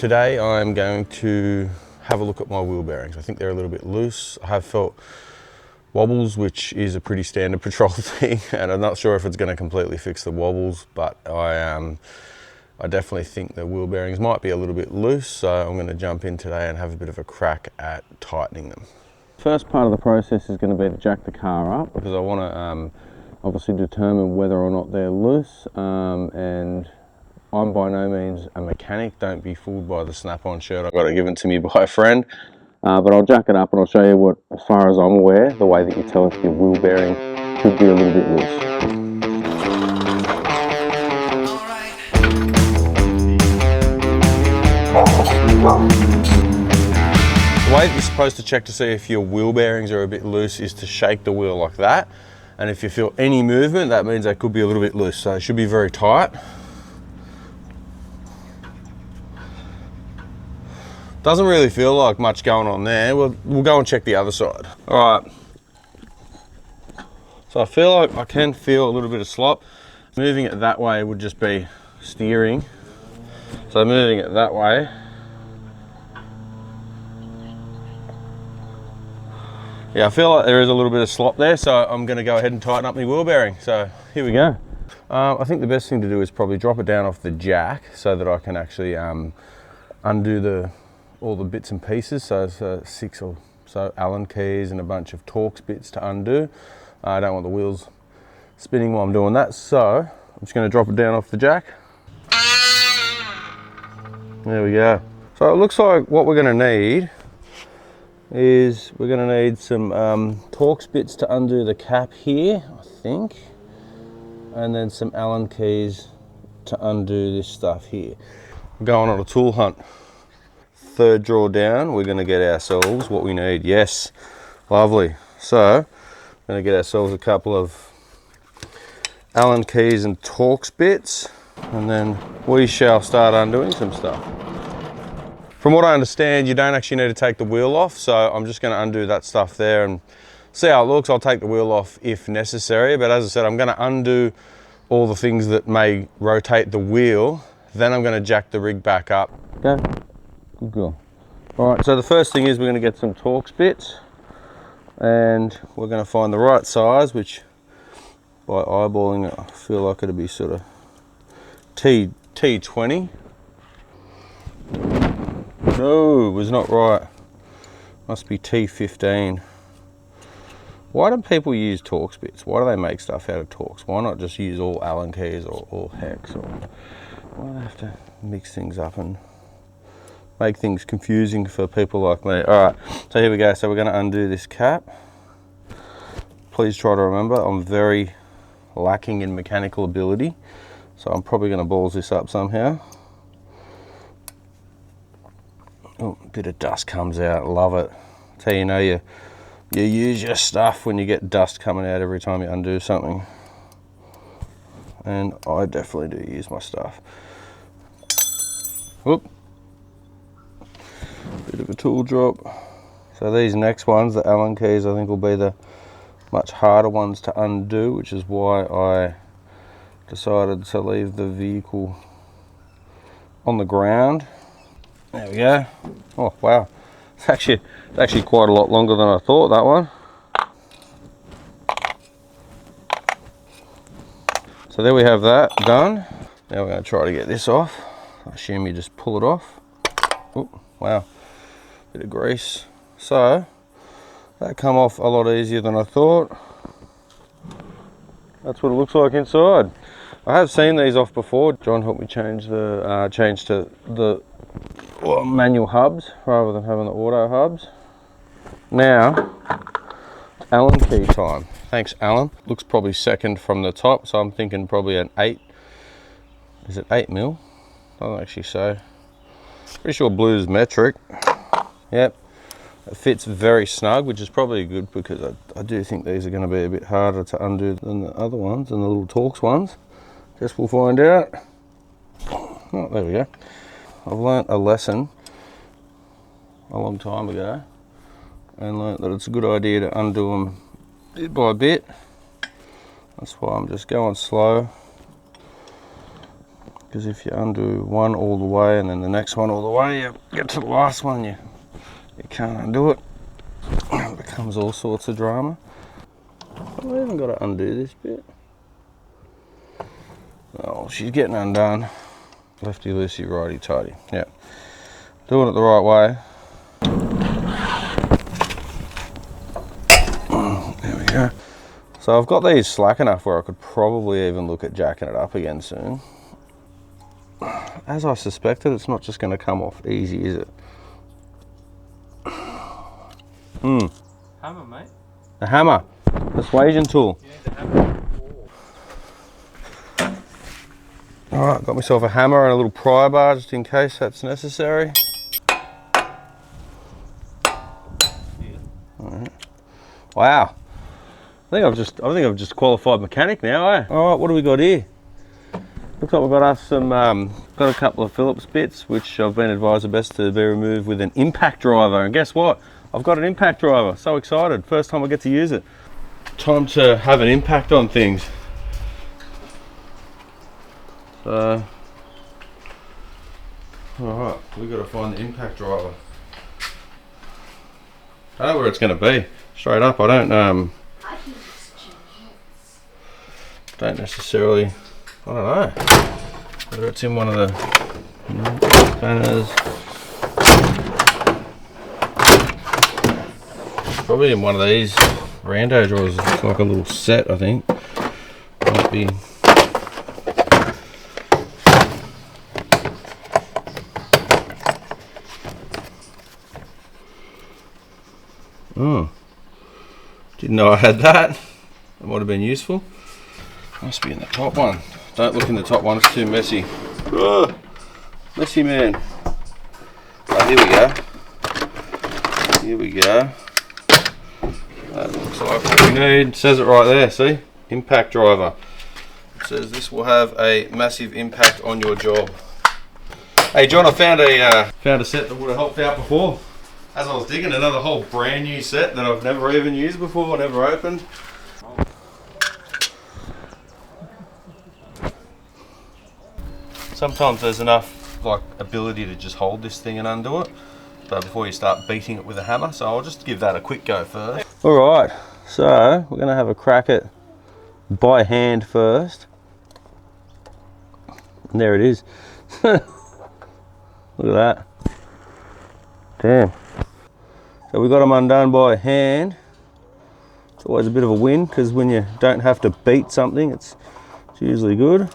today I'm going to have a look at my wheel bearings. I think they're a little bit loose. I have felt wobbles, which is a pretty standard patrol thing, and I'm not sure if it's going to completely fix the wobbles, but I definitely think the wheel bearings might be a little bit loose, so I'm going to jump in today and have a bit of a crack at tightening them. First part of the process is going to be to jack the car up, because I want to obviously determine whether or not they're loose, and I'm by no means a mechanic. Don't be fooled by the snap-on shirt I got it given to me by a friend. But I'll jack it up and I'll show you what, as far as I'm aware, the way that you tell if your wheel bearing could be a little bit loose. The way that you're supposed to check to see if your wheel bearings are a bit loose is to shake the wheel like that. And if you feel any movement, that means they could be a little bit loose. So it should be very tight. Doesn't really feel like much going on there. We'll go and check the other side. All right. So I feel like I can feel a little bit of slop. Moving it that way would just be steering. So moving it that way. Yeah, I feel like there is a little bit of slop there, so I'm going to go ahead and tighten up my wheel bearing. So here we go. I think the best thing to do is probably drop it down off the jack so that I can actually undo all the bits and pieces. So it's 6 or so Allen keys and a bunch of Torx bits to undo. I don't want the wheels spinning while I'm doing that, so I'm just going to drop it down off the jack. There we go. So it looks like what we're going to need is we're going to need some Torx bits to undo the cap here, I think, and then some Allen keys to undo this stuff here. We're going on a tool hunt. Third drawer down, we're going to get ourselves what we need. Yes, lovely. So we're going to get ourselves a couple of Allen keys and Torx bits, and then we shall start undoing some stuff. From what I understand, you don't actually need to take the wheel off, so I'm just going to undo that stuff there and see how it looks. I'll take the wheel off if necessary, but as I said, I'm going to undo all the things that may rotate the wheel, then I'm going to jack the rig back up. Okay. Good girl. All right, so the first thing is we're going to get some Torx bits, and we're going to find the right size, which by eyeballing it, I feel like it'll be sort of T20. No, it was not right. Must be T15. Why do people use Torx bits? Why do they make stuff out of Torx? Why not just use all Allen keys or all hex? Or why do they have to mix things up and make things confusing for people like me? All right, so here we go. So we're going to undo this cap. Please try to remember, I'm very lacking in mechanical ability, so I'm probably going to balls this up somehow. Oh, a bit of dust comes out. Love it. That's how you know you use your stuff, when you get dust coming out every time you undo something. And I definitely do use my stuff. Whoop. Bit of a tool drop. So these next ones, the Allen keys, I think will be the much harder ones to undo, which is why I decided to leave the vehicle on the ground. There we go. Oh wow, it's actually quite a lot longer than I thought, that one. So there we have that done. Now we're going to try to get this off. I assume you just pull it off. Oh wow, bit of grease. So that come off a lot easier than I thought. That's what it looks like inside. I have seen these off before. John helped me change to the manual hubs rather than having the auto hubs. Now, it's Allen key time. Thanks, Alan. Looks probably second from the top, so I'm thinking probably an 8. Is it 8 mil? Doesn't actually say. Pretty sure blue's metric. Yep. It fits very snug, which is probably good, because I do think these are going to be a bit harder to undo than the other ones, and the little Torx ones. Guess we'll find out. Oh, there we go. I've learnt a lesson a long time ago, and learnt that it's a good idea to undo them bit by bit. That's why I'm just going slow. Because if you undo one all the way and then the next one all the way, you get to the last one, you can't undo it. It becomes all sorts of drama. I've even got to undo this bit. Oh, she's getting undone. Lefty loosey, righty tighty. Yeah, doing it the right way. There we go. So I've got these slack enough where I could probably even look at jacking it up again soon. As I suspected, it's not just going to come off easy, is it? Hammer, mate. A hammer. Persuasion tool. You need the hammer. Alright, got myself a hammer and a little pry bar just in case that's necessary. Alright. Wow. I think I've just qualified mechanic now, eh? Alright, what do we got here? Looks like we've got us some got a couple of Phillips bits which I've been advised are best to be removed with an impact driver, and guess what? I've got an impact driver. So excited. First time I get to use it. Time to have an impact on things. So, alright, we've got to find the impact driver. I know where it's going to be. Straight up, I don't necessarily, I don't know, whether it's in one of the planners. Probably in one of these rando drawers. It's like a little set, I think. Might be. Didn't know I had that. That might have been useful. Must be in the top one. Don't look in the top one, it's too messy. Ugh, messy man. Oh, here we go. Here we go. That looks like what we need. It says it right there, see? Impact driver. It says this will have a massive impact on your job. Hey John, I found a set that would have helped out before. As I was digging, another whole brand new set that I've never even used before, never opened. Sometimes there's enough like ability to just hold this thing and undo it, but before you start beating it with a hammer, so I'll just give that a quick go first. Alright, so we're going to have a crack at by hand first. And there it is. Look at that. Damn. So we got them undone by hand. It's always a bit of a win because when you don't have to beat something, it's usually good.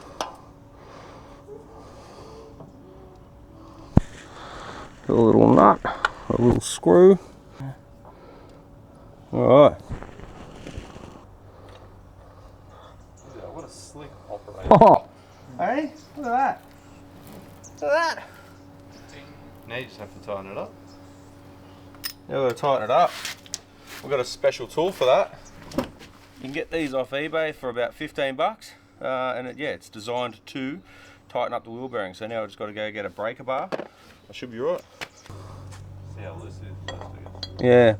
A little nut, a little screw. All right. What a slick operator. Oh, hey, look at that. Look at that. Now you just have to tighten it up. Now we've got to tighten it up. We've got a special tool for that. You can get these off eBay for about 15 bucks. And it's designed to tighten up the wheel bearing. So now I've just got to go get a breaker bar. I should be right. See how loose it is? Yeah.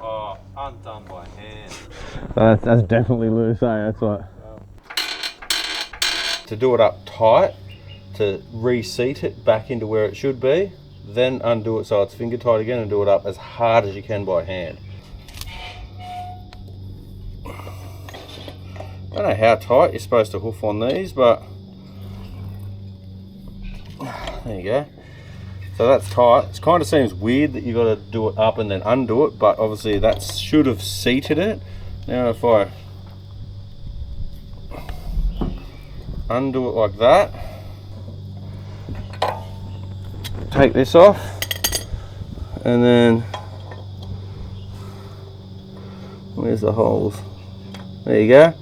Oh, undone by hand. That's definitely loose, eh? That's right. To do it up tight, to reseat it back into where it should be, then undo it so it's finger tight again and do it up as hard as you can by hand. I don't know how tight you're supposed to hoof on these, but there you go. So that's tight. It kind of seems weird that you got to do it up and then undo it, but obviously that should have seated it. Now if I undo it like that, take this off, and then where's the holes? There you go.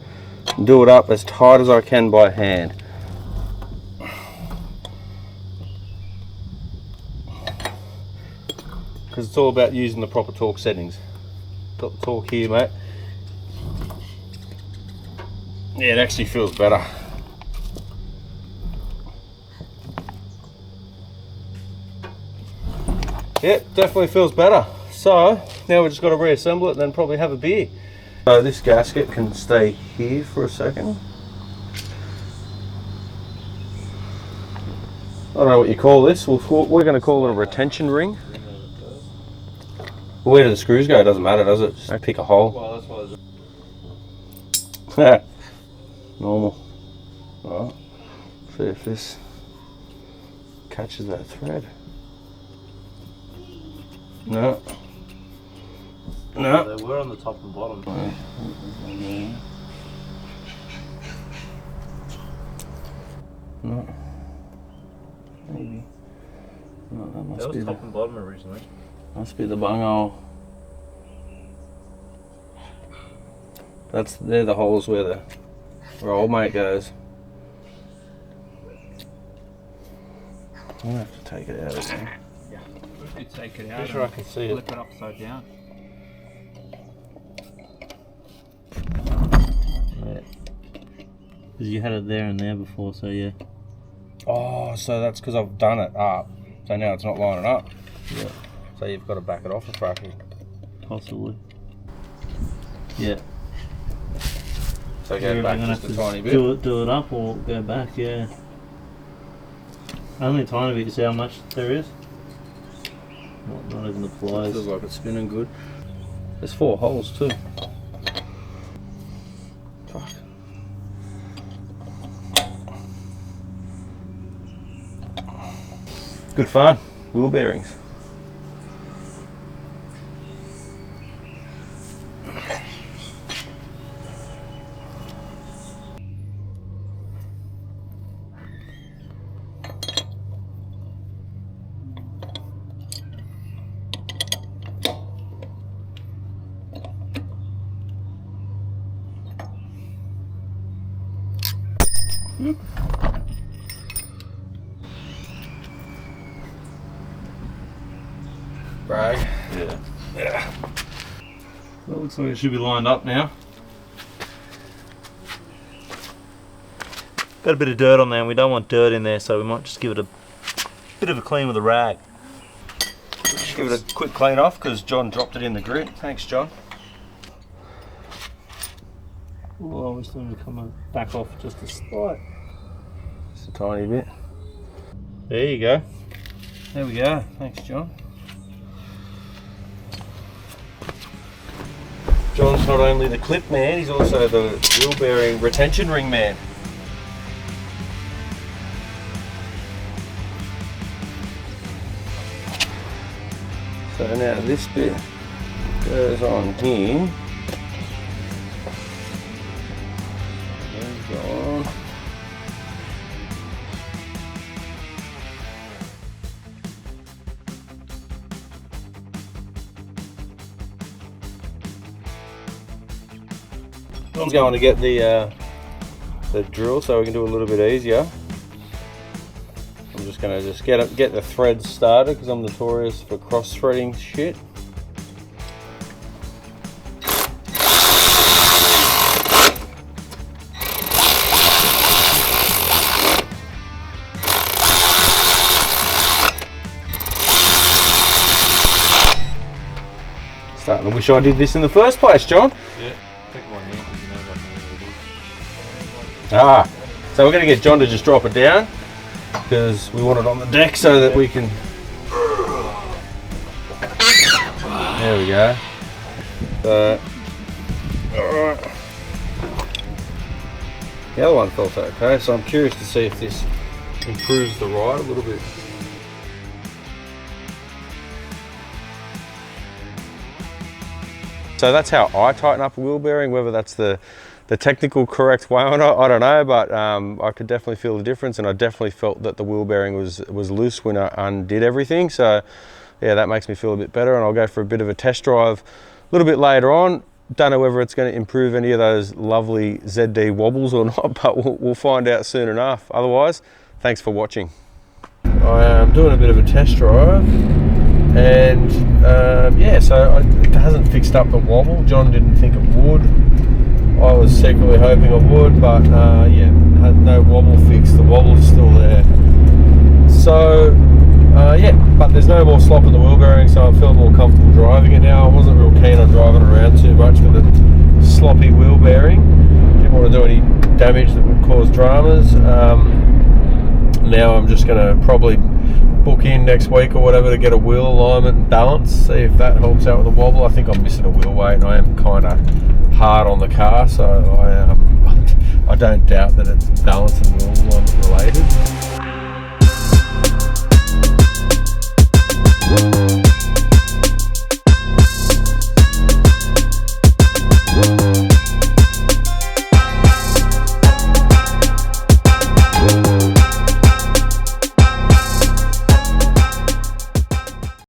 Do it up as tight as I can by hand. Because it's all about using the proper torque settings. Got the torque here, mate. Yeah, it actually feels better. Yep, definitely feels better. So now we've just got to reassemble it and then probably have a beer. So this gasket can stay here for a second. I don't know what you call this. We're going to call it a retention ring. Where do the screws go? It doesn't matter, does it? Just pick a hole. Well, that's why Normal. Alright. See if this catches that thread. No. No. they were on the top and bottom. No. Maybe. No, that That must was be top and bottom originally. must be the bunghole. They're the holes where old mate goes. I'm gonna have to take it out again. Yeah. If you take it out, Pretty sure I can see it. flip it upside down. Because you had it there and there before, so yeah. Oh, so that's because I've done it up. So now it's not lining up. Yeah. So you've got to back it off a fraction. Possibly. Yeah. So You're go back gonna just a have tiny to bit. do it up or go back, yeah. Only a tiny bit to see how much there is. Not even the pliers. Feels like it's spinning good. There's 4 holes too. Fuck. Good fun. Wheel bearings. Brag. Yeah. Well, looks like it should be lined up now. Got a bit of dirt on there and we don't want dirt in there, so we might just give it a bit of a clean with a rag. Just give it a quick clean off because John dropped it in the grit. Thanks, John. Well, I was going to come back off just a slight. Just a tiny bit. There you go. There we go. Thanks, John. John's not only the clip man, he's also the wheel bearing retention ring man. So now this bit goes on here. There's go on. John's going to get the drill so we can do it a little bit easier. I'm just going to get the threads started because I'm notorious for cross-threading shit. Starting to wish I did this in the first place, John. Yeah. Take one here because you know what it is. Ah, so we're going to get John to just drop it down because we want it on the deck so that we can. There we go. Alright. The other one felt okay, so I'm curious to see if this improves the ride a little bit. So that's how I tighten up a wheel bearing, whether that's the technical correct way or not, I don't know, but I could definitely feel the difference, and I definitely felt that the wheel bearing was loose when I undid everything. So yeah, that makes me feel a bit better, and I'll go for a bit of a test drive a little bit later on. Don't know whether it's going to improve any of those lovely ZD wobbles or not, but we'll find out soon enough. Otherwise, thanks for watching. I am doing a bit of a test drive. And yeah, so it hasn't fixed up the wobble. John didn't think it would. I was secretly hoping it would, but yeah, had no wobble fix. The wobble's still there. So yeah, but there's no more slop in the wheel bearing, so I feel more comfortable driving it now. I wasn't real keen on driving around too much with it sloppy wheel bearing. Didn't want to do any damage that would cause dramas. Now I'm just going to probably book in next week or whatever to get a wheel alignment and balance, see if that helps out with the wobble. I think I'm missing a wheel weight and I am kind of hard on the car, so I don't doubt that it's balance and wheel alignment related.